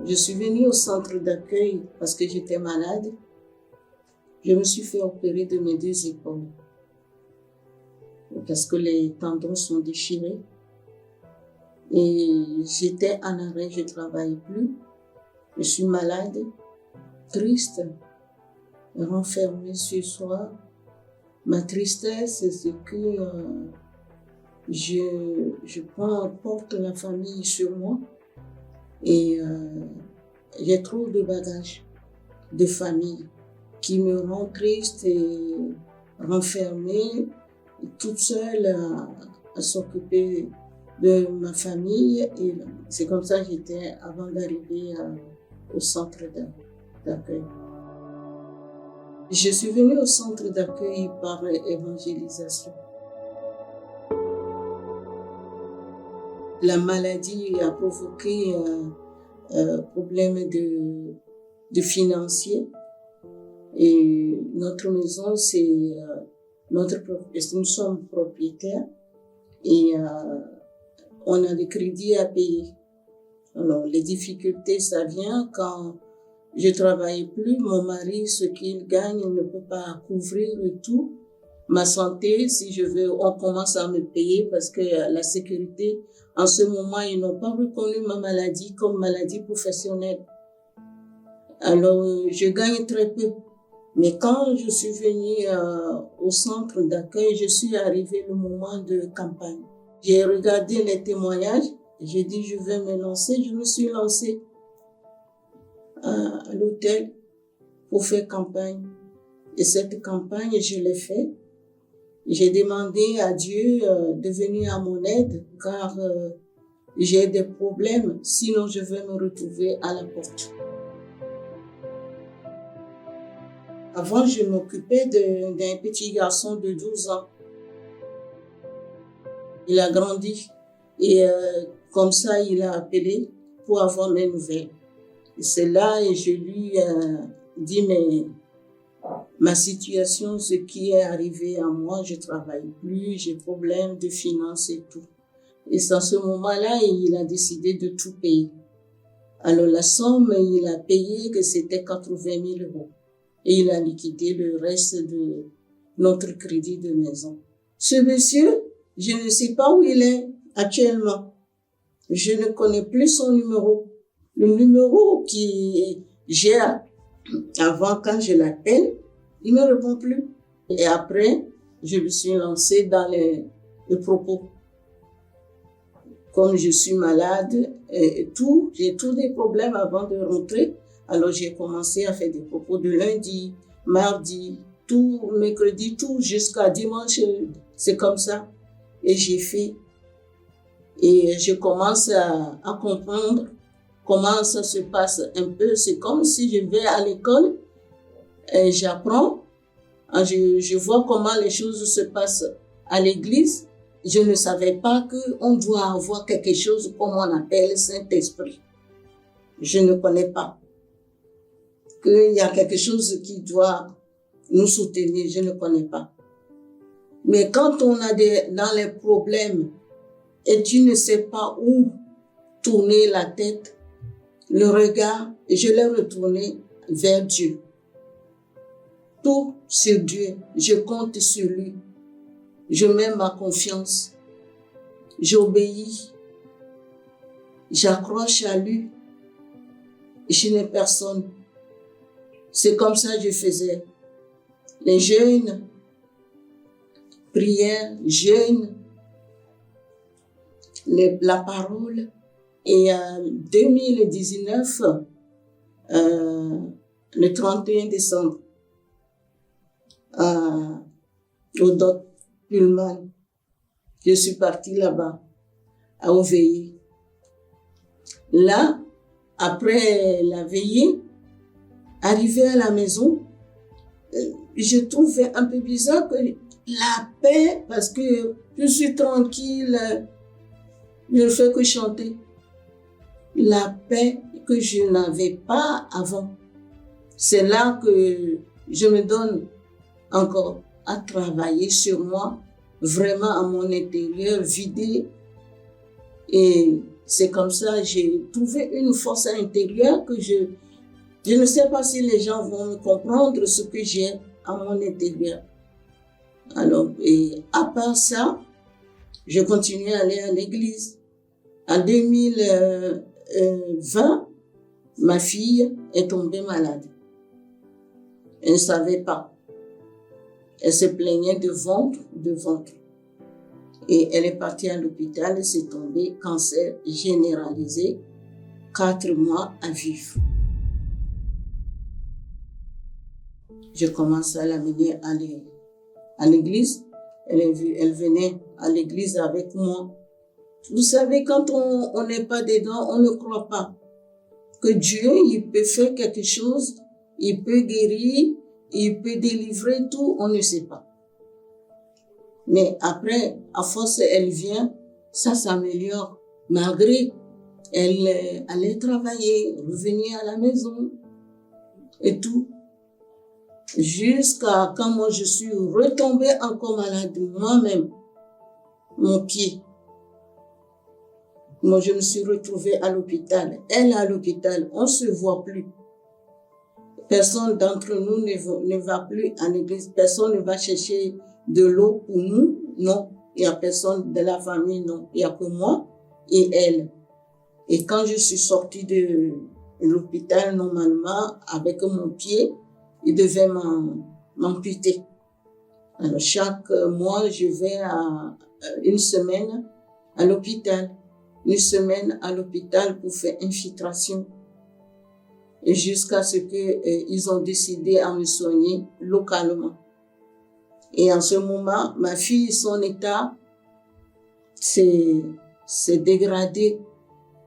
Je suis venue au centre d'accueil parce que j'étais malade. Je me suis fait opérer de mes 2 épaules parce que les tendons sont déchirés. Et j'étais en arrêt, je ne travaillais plus. Je suis malade, triste, renfermée ce soir. Ma tristesse, c'est que je porte la famille sur moi et j'ai trop de bagages de famille qui me rend triste et renfermée, toute seule à s'occuper de ma famille. Et c'est comme ça que j'étais avant d'arriver au centre d'accueil. Je suis venue au centre d'accueil par évangélisation. La maladie a provoqué un problème de financier. Et notre maison, nous sommes propriétaires et on a des crédits à payer. Alors, les difficultés, ça vient quand je travaille plus, mon mari, ce qu'il gagne, ne peut pas couvrir tout. Ma santé, si je veux, on commence à me payer parce que la sécurité, en ce moment, ils n'ont pas reconnu ma maladie comme maladie professionnelle. Alors, je gagne très peu. Mais quand je suis venue au centre d'accueil, je suis arrivée le moment de campagne. J'ai regardé les témoignages, j'ai dit je vais me lancer, je me suis lancée à l'hôtel pour faire campagne. Et cette campagne, je l'ai faite. J'ai demandé à Dieu de venir à mon aide car j'ai des problèmes, sinon je vais me retrouver à la porte. Avant, je m'occupais d'un petit garçon de 12 ans. Il a grandi et comme ça, il a appelé pour avoir mes nouvelles. Et c'est là et je lui dis ma situation, ce qui est arrivé à moi, je travaille plus, j'ai problème de finances et tout. Et c'est à ce moment-là, il a décidé de tout payer. Alors la somme, il a payé que c'était 80 000 €. Et il a liquidé le reste de notre crédit de maison. Ce monsieur, je ne sais pas où il est actuellement. Je ne connais plus son numéro. Le numéro qui j'ai avant, quand je l'appelle, il ne me répond plus. Et après, je me suis lancée dans les propos. Comme je suis malade et tout, j'ai tous des problèmes avant de rentrer. Alors j'ai commencé à faire des propos de lundi, mardi, tout, mercredi, tout, jusqu'à dimanche. C'est comme ça. Et j'ai fait. Et je commence à comprendre comment ça se passe un peu. C'est comme si je vais à l'école et j'apprends. Je vois comment les choses se passent à l'église. Je ne savais pas qu'on doit avoir quelque chose comme on appelle Saint-Esprit. Je ne connais pas. Qu'il y a quelque chose qui doit nous soutenir, je ne connais pas. Mais quand on a dans les problèmes et tu ne sais pas où tourner la tête, le regard, je l'ai retourné vers Dieu. Tout sur Dieu, je compte sur lui. Je mets ma confiance, j'obéis, j'accroche à lui. Je n'ai personne. C'est comme ça que je faisais. Les jeûnes, prières, jeûnes, la parole. Et en 2019, le 31 décembre, au Doc Pullman, je suis partie là-bas, à une veillée. Là, après la veillée, arrivée à la maison, je trouvais un peu bizarre que la paix, parce que je suis tranquille, je ne fais que chanter. La paix que je n'avais pas avant. C'est là que je me donne encore à travailler sur moi, vraiment à mon intérieur, vider et c'est comme ça, j'ai trouvé une force intérieure que je ne sais pas si les gens vont me comprendre ce que j'ai à mon intérieur. Alors, et à part ça, je continue à aller à l'église. En 2020, ma fille est tombée malade. Elle ne savait pas. Elle se plaignait de ventre. Et elle est partie à l'hôpital, elle s'est tombée, cancer généralisé, 4 mois à vivre. Je commence à l'amener à l'église. Elle venait à l'église avec moi. Vous savez, quand on n'est pas dedans, on ne croit pas que Dieu, il peut faire quelque chose, il peut guérir, il peut délivrer tout, on ne sait pas. Mais après, à force, elle vient, ça s'améliore. Malgré, elle allait travailler, revenir à la maison et tout. Jusqu'à quand moi je suis retombée encore malade moi-même, mon pied. Moi je me suis retrouvée à l'hôpital. Elle à l'hôpital, on se voit plus. Personne d'entre nous ne va plus à l'église. Personne ne va chercher de l'eau pour nous. Non, il n'y a personne de la famille, non. Il n'y a que moi et elle. Et quand je suis sortie de l'hôpital, normalement, avec mon pied, il devait m'amputer. Alors, chaque mois, je vais une semaine à l'hôpital. Une semaine à l'hôpital pour faire infiltration. Et jusqu'à ce qu'ils ont décidé à me soigner localement. Et en ce moment, ma fille, son état s'est dégradé.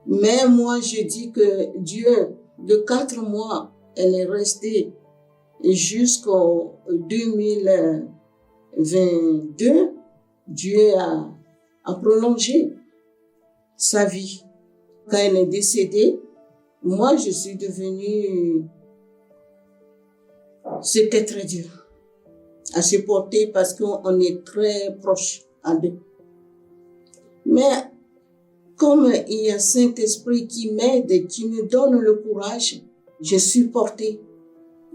Mais moi, je dis que Dieu, de 4 mois, elle est restée jusqu'en 2022. Dieu a prolongé sa vie. Quand elle est décédée, moi, je suis devenue... C'était très dur à supporter parce qu'on est très proches à deux. Mais comme il y a Saint-Esprit qui m'aide, qui me donne le courage, j'ai supporté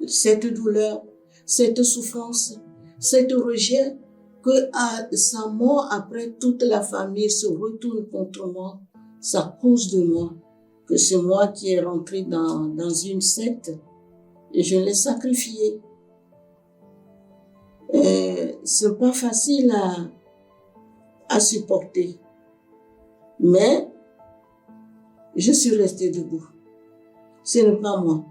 cette douleur, cette souffrance, cet rejet, que à sa mort, après, toute la famille se retourne contre moi. C'est à cause de moi que c'est moi qui est rentré dans une secte et je l'ai sacrifié. C'est pas facile à supporter. Mais je suis restée debout. Ce n'est pas moi.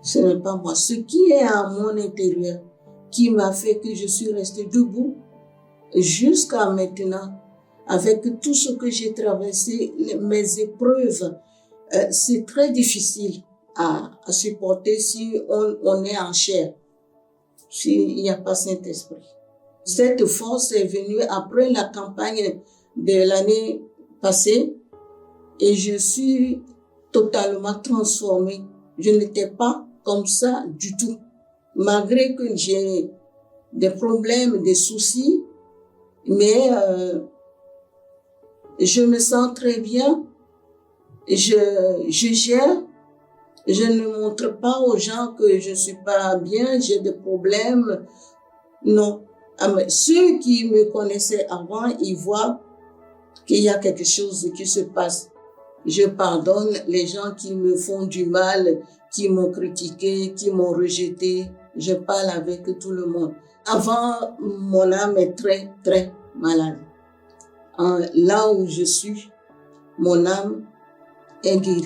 Ce n'est pas moi. Ce qui est à mon intérieur qui m'a fait que je suis restée debout jusqu'à maintenant, avec tout ce que j'ai traversé, mes épreuves. C'est très difficile à supporter si on est en chair, s'il n'y a pas Saint-Esprit. Cette force est venue après la campagne de l'année passée et je suis totalement transformée. Je n'étais pas comme ça du tout. Malgré que j'ai des problèmes, des soucis, mais je me sens très bien. Je gère. Je ne montre pas aux gens que je suis pas bien, j'ai des problèmes. Non. Ceux qui me connaissaient avant, ils voient qu'il y a quelque chose qui se passe. Je pardonne les gens qui me font du mal, qui m'ont critiqué, qui m'ont rejeté. Je parle avec tout le monde. Avant, mon âme est très, très malade. Là où je suis, mon âme est guérie.